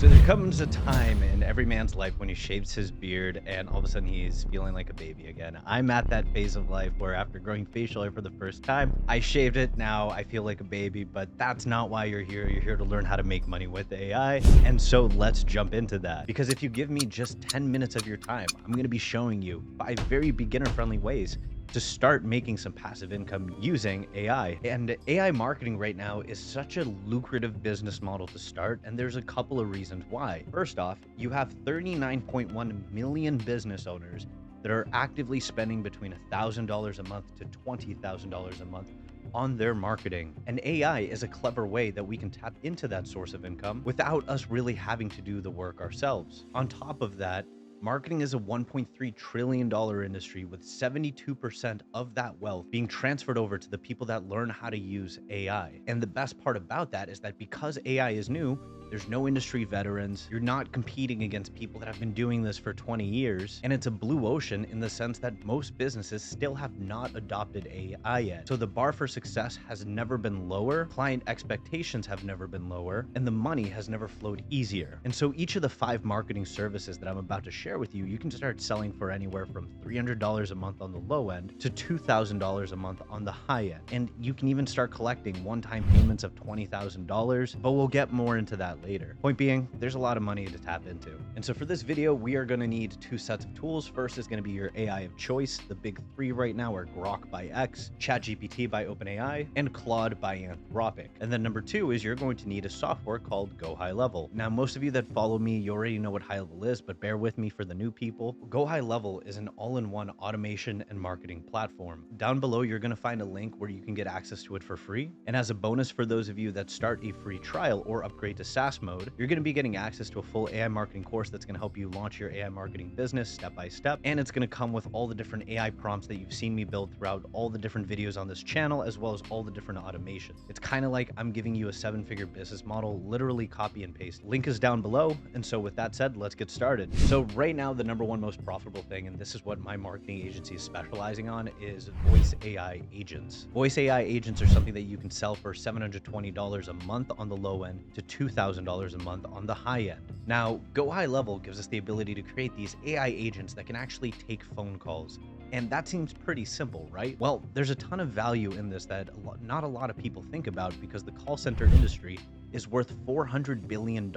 So there comes a time in every man's life when he shaves his beard and all of a sudden he's feeling like a baby again. I'm at that phase of life where after growing facial hair for the first time, I shaved it. Now I feel like a baby, but that's not why you're here. You're here to learn how to make money with AI. And so let's jump into that. Because if you give me just 10 minutes of your time, I'm going to be showing you 5 very beginner friendly ways to start making some passive income using AI. And AI marketing right now is such a lucrative business model to start, and there's a couple of reasons why. First off, you have 39.1 million business owners that are actively spending between $1,000 a month to $20,000 a month on their marketing. And AI is a clever way that we can tap into that source of income without us really having to do the work ourselves. On top of that, marketing is a $1.3 trillion industry with 72% of that wealth being transferred over to the people that learn how to use AI. And the best part about that is that because AI is new, there's no industry veterans. You're not competing against people that have been doing this for 20 years. And it's a blue ocean in the sense that most businesses still have not adopted AI yet. So the bar for success has never been lower, client expectations have never been lower, and the money has never flowed easier. And so each of the 5 marketing services that I'm about to share with you, you can start selling for anywhere from $300 a month on the low end to $2,000 a month on the high end. And you can even start collecting one-time payments of $20,000, but we'll get more into that later. Point being, there's a lot of money to tap into. And so for this video, we are going to need 2 sets of tools. First is going to be your AI of choice. The big 3 right now are Grok by X, ChatGPT by OpenAI, and Claude by Anthropic. And then number 2 is you're going to need a software called GoHighlevel. Now, most of you that follow me, you already know what High-Level is, but bear with me for the new people. GoHighlevel is an all-in-one automation and marketing platform. Down below, you're going to find a link where you can get access to it for free. And as a bonus for those of you that start a free trial or upgrade to SaaS mode, you're going to be getting access to a full AI marketing course that's going to help you launch your AI marketing business step by step. And it's going to come with all the different AI prompts that you've seen me build throughout all the different videos on this channel, as well as all the different automations. It's kind of like I'm giving you a 7-figure business model, literally copy and paste. Link is down below. And so with that said, let's get started. So right now, the number 1 most profitable thing, and this is what my marketing agency is specializing on, is voice AI agents. Voice AI agents are something that you can sell for $720 a month on the low end to $2,000 a month on the high end. Now, GoHighlevel gives us the ability to create these AI agents that can actually take phone calls. And that seems pretty simple, right? Well, there's a ton of value in this that not a lot of people think about, because the call center industry is worth $400 billion.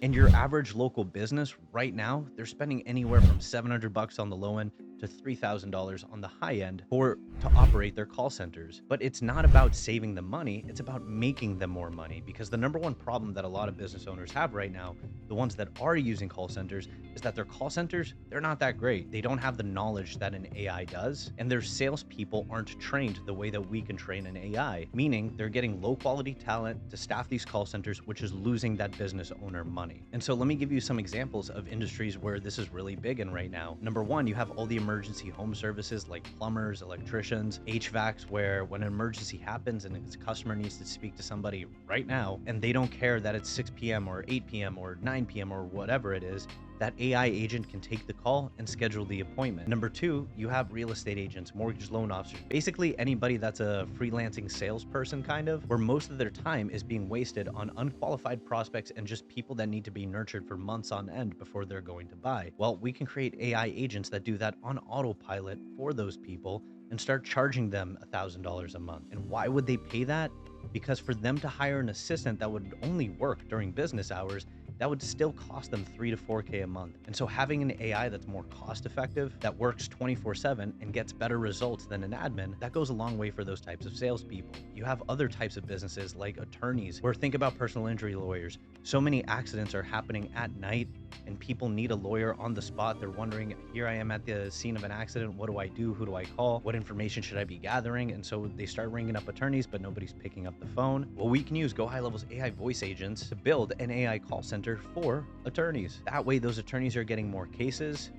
And your average local business right now, they're spending anywhere from $700 on the low end to $3,000 on the high end to operate their call centers. But it's not about saving them money, it's about making them more money. Because the number 1 problem that a lot of business owners have right now, the ones that are using call centers, is that their call centers, they're not that great. They don't have the knowledge that an AI does, and their salespeople aren't trained the way that we can train an AI, meaning they're getting low quality talent to staff these call centers, which is losing that business owner money. And so let me give you some examples of industries where this is really big in right now. Number 1, you have all the emergency home services like plumbers, electricians, HVACs, where when an emergency happens and a customer needs to speak to somebody right now, and they don't care that it's 6 p.m. or 8 p.m. or 9 p.m. or whatever it is, that AI agent can take the call and schedule the appointment. Number 2, you have real estate agents, mortgage loan officers, basically anybody that's a freelancing salesperson kind of, where most of their time is being wasted on unqualified prospects and just people that need to be nurtured for months on end before they're going to buy. Well, we can create AI agents that do that on autopilot for those people and start charging them $1,000 a month. And why would they pay that? Because for them to hire an assistant that would only work during business hours, that would still cost them $3 to $4K a month. And so having an AI that's more cost effective, that works 24/7 and gets better results than an admin, that goes a long way for those types of salespeople. You have other types of businesses like attorneys, where think about personal injury lawyers. So many accidents are happening at night and people need a lawyer on the spot. They're wondering, here I am at the scene of an accident. What do I do? Who do I call? What information should I be gathering? And so they start ringing up attorneys, but nobody's picking up the phone. Well, we can use GoHighlevel's AI voice agents to build an AI call center for attorneys. That way, those attorneys are getting more cases,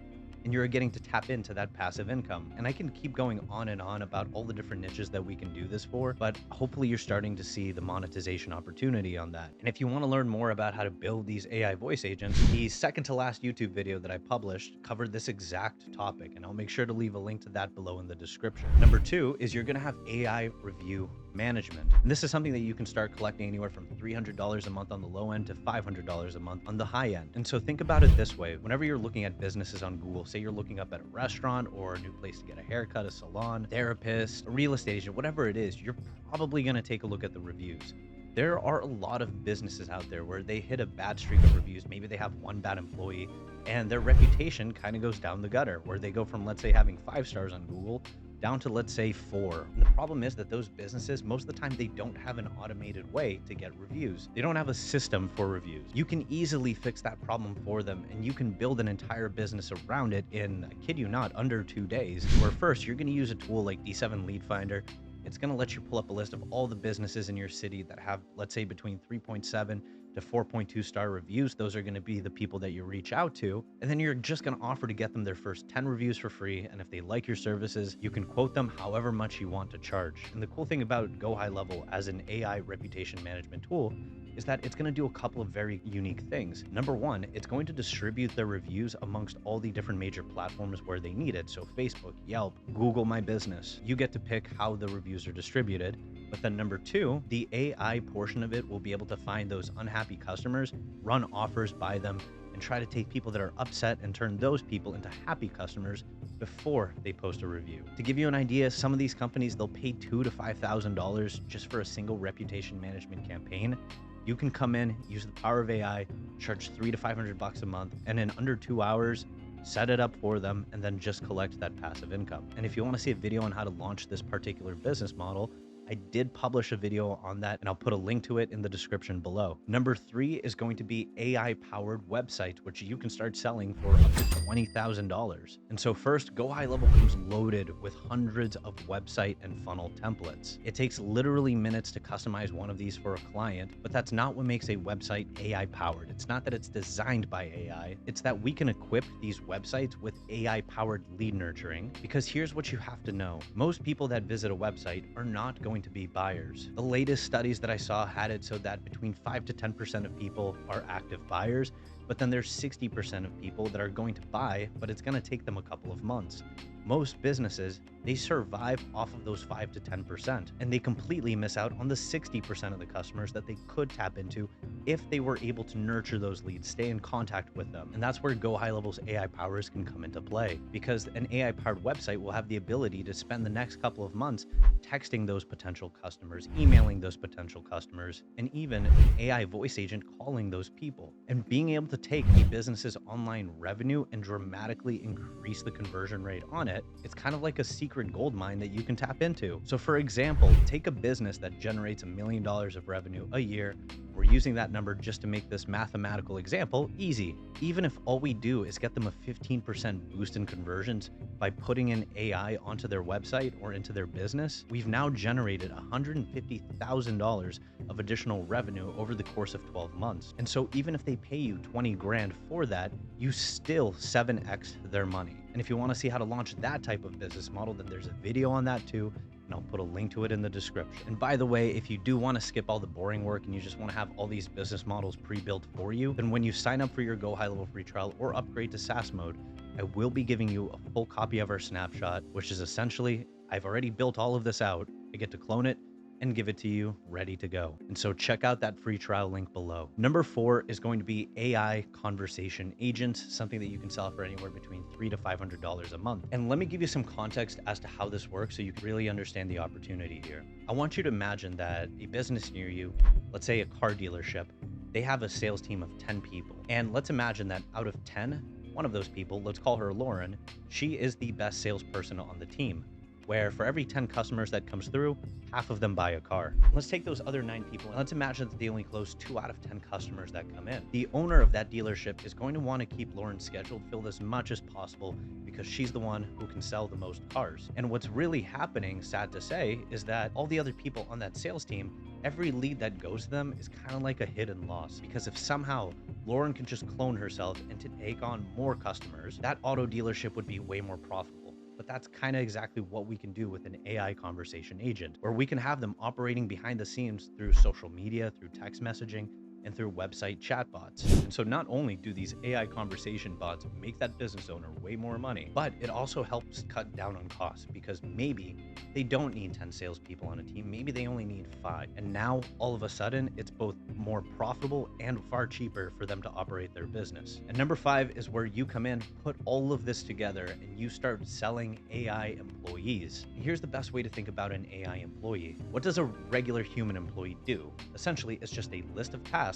and you're getting to tap into that passive income. And I can keep going on and on about all the different niches that we can do this for, but hopefully you're starting to see the monetization opportunity on that. And if you want to learn more about how to build these AI voice agents, the second to last YouTube video that I published covered this exact topic, and I'll make sure to leave a link to that below in the description. Number two is you're going to have AI review management. And this is something that you can start collecting anywhere from $300 a month on the low end to $500 a month on the high end. And so think about it this way. Whenever you're looking at businesses on Google, say you're looking up at a restaurant or a new place to get a haircut, a salon, therapist, a real estate agent, whatever it is, you're probably going to take a look at the reviews. There are a lot of businesses out there where they hit a bad streak of reviews. Maybe they have one bad employee and their reputation kind of goes down the gutter, where they go from, let's say, having 5 stars on Google down to, let's say, 4. And the problem is that those businesses, most of the time, they don't have an automated way to get reviews. They don't have a system for reviews. You can easily fix that problem for them, and you can build an entire business around it in, I kid you not, under 2 days. Where first, you're going to use a tool like D7 Lead Finder. It's going to let you pull up a list of all the businesses in your city that have, let's say, between 3.7 to 4.2 star reviews. Those are going to be the people that you reach out to. And then you're just going to offer to get them their first 10 reviews for free. And if they like your services, you can quote them however much you want to charge. And the cool thing about GoHighlevel as an AI reputation management tool is that it's going to do a couple of very unique things. Number one, it's going to distribute their reviews amongst all the different major platforms where they need it. So Facebook, Yelp, Google My Business. You get to pick how the reviews are distributed. But then number two, the AI portion of it will be able to find those unhappy customers, run offers by them, and try to take people that are upset and turn those people into happy customers before they post a review. To give you an idea, some of these companies, they'll pay $2,000 to $5,000 just for a single reputation management campaign. You can come in, use the power of AI, charge $300 to $500 a month, and in under 2 hours, set it up for them, and then just collect that passive income. And if you want to see a video on how to launch this particular business model, I did publish a video on that, and I'll put a link to it in the description below. Number three is going to be AI-powered websites, which you can start selling for up to $20,000. And so first, GoHighlevel comes loaded with hundreds of website and funnel templates. It takes literally minutes to customize one of these for a client, but that's not what makes a website AI-powered. It's not that it's designed by AI, it's that we can equip these websites with AI-powered lead nurturing, because here's what you have to know. Most people that visit a website are not going to be buyers. The latest studies that I saw had it so that between 5 to 10% of people are active buyers, but then there's 60% of people that are going to buy, but it's going to take them a couple of months. Most businesses, they survive off of those 5 to 10%, and they completely miss out on the 60% of the customers that they could tap into if they were able to nurture those leads, stay in contact with them. And that's where GoHighlevel's AI powers can come into play, because an AI-powered website will have the ability to spend the next couple of months texting those potential customers, emailing those potential customers, and even an AI voice agent calling those people. And being able to take a business's online revenue and dramatically increase the conversion rate on it, it's kind of like a secret gold mine that you can tap into. So for example, take a business that generates $1 million of revenue a year. We're using that number just to make this mathematical example easy. Even if all we do is get them a 15% boost in conversions by putting in AI onto their website or into their business, we've now generated $150,000 of additional revenue over the course of 12 months. And so even if they pay you 20 grand for that, you still 7x their money. And if you want to see how to launch that type of business model, then there's a video on that too, and I'll put a link to it in the description. And by the way, if you do want to skip all the boring work and you just want to have all these business models pre-built for you, then when you sign up for your GoHighlevel free trial or upgrade to SaaS mode, I will be giving you a full copy of our snapshot, which is essentially, I've already built all of this out. I get to clone it and give it to you ready to go. And so check out that free trial link below. Number 4 is going to be AI conversation agents, something that you can sell for anywhere between $300 to $500 a month. And let me give you some context as to how this works so you can really understand the opportunity here. I want you to imagine that a business near you, let's say a car dealership, they have a sales team of 10 people. And let's imagine that out of 10, one of those people, let's call her Lauren, she is the best salesperson on the team. where for every 10 customers that comes through, half of them buy a car. Let's take those other 9 people and let's imagine that they only close 2 out of 10 customers that come in. The owner of that dealership is going to want to keep Lauren's schedule filled as much as possible because she's the one who can sell the most cars. And what's really happening, sad to say, is that all the other people on that sales team, every lead that goes to them is kind of like a hidden loss, because if somehow Lauren can just clone herself and to take on more customers, that auto dealership would be way more profitable. But that's kind of exactly what we can do with an AI conversation agent, where we can have them operating behind the scenes through social media, through text messaging, and through website chatbots. And so not only do these AI conversation bots make that business owner way more money, but it also helps cut down on costs, because maybe they don't need 10 salespeople on a team, maybe they only need 5. And now all of a sudden, it's both more profitable and far cheaper for them to operate their business. And number 5 is where you come in, put all of this together, and you start selling AI employees. And here's the best way to think about an AI employee. What does a regular human employee do? Essentially, it's just a list of tasks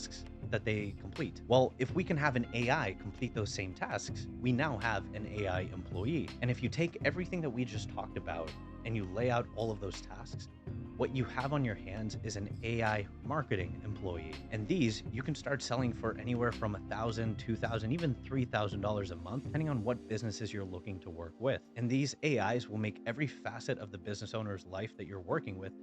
that they complete. Well, if we can have an AI complete those same tasks, we now have an AI employee. And if you take everything that we just talked about and you lay out all of those tasks, what you have on your hands is an AI marketing employee. And these you can start selling for anywhere from $1,000, $2,000, even $3,000 a month, depending on what businesses you're looking to work with. And these AIs will make every facet of the business owner's life that you're working with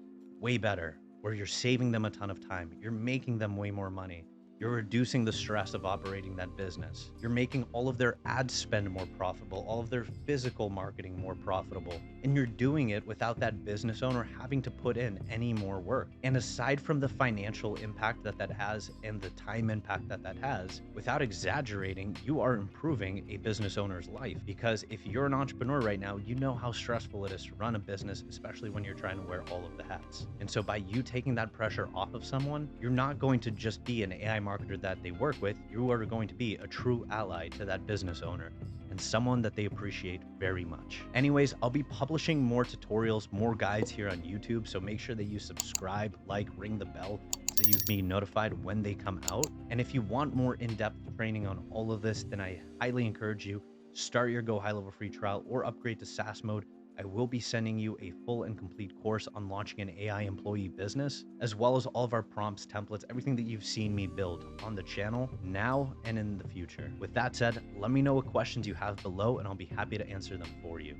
way better, where you're saving them a ton of time, you're making them way more money, you're reducing the stress of operating that business, you're making all of their ad spend more profitable, all of their physical marketing more profitable, and you're doing it without that business owner having to put in any more work. And aside from the financial impact that that has and the time impact that that has, without exaggerating, you are improving a business owner's life. Because if you're an entrepreneur right now, you know how stressful it is to run a business, especially when you're trying to wear all of the hats. And so by you taking that pressure off of someone, you're not going to just be an AI marketer that they work with, you are going to be a true ally to that business owner and someone that they appreciate very much. Anyways, I'll be publishing more tutorials, more guides here on YouTube, so make sure that you subscribe, like, ring the bell so you be notified when they come out. And if you want more in-depth training on all of this, then I highly encourage you, start your Go High Level free trial or upgrade to SaaS mode. I will be sending you a full and complete course on launching an AI employee business, as well as all of our prompts, templates, everything that you've seen me build on the channel now and in the future. With that said, let me know what questions you have below and I'll be happy to answer them for you.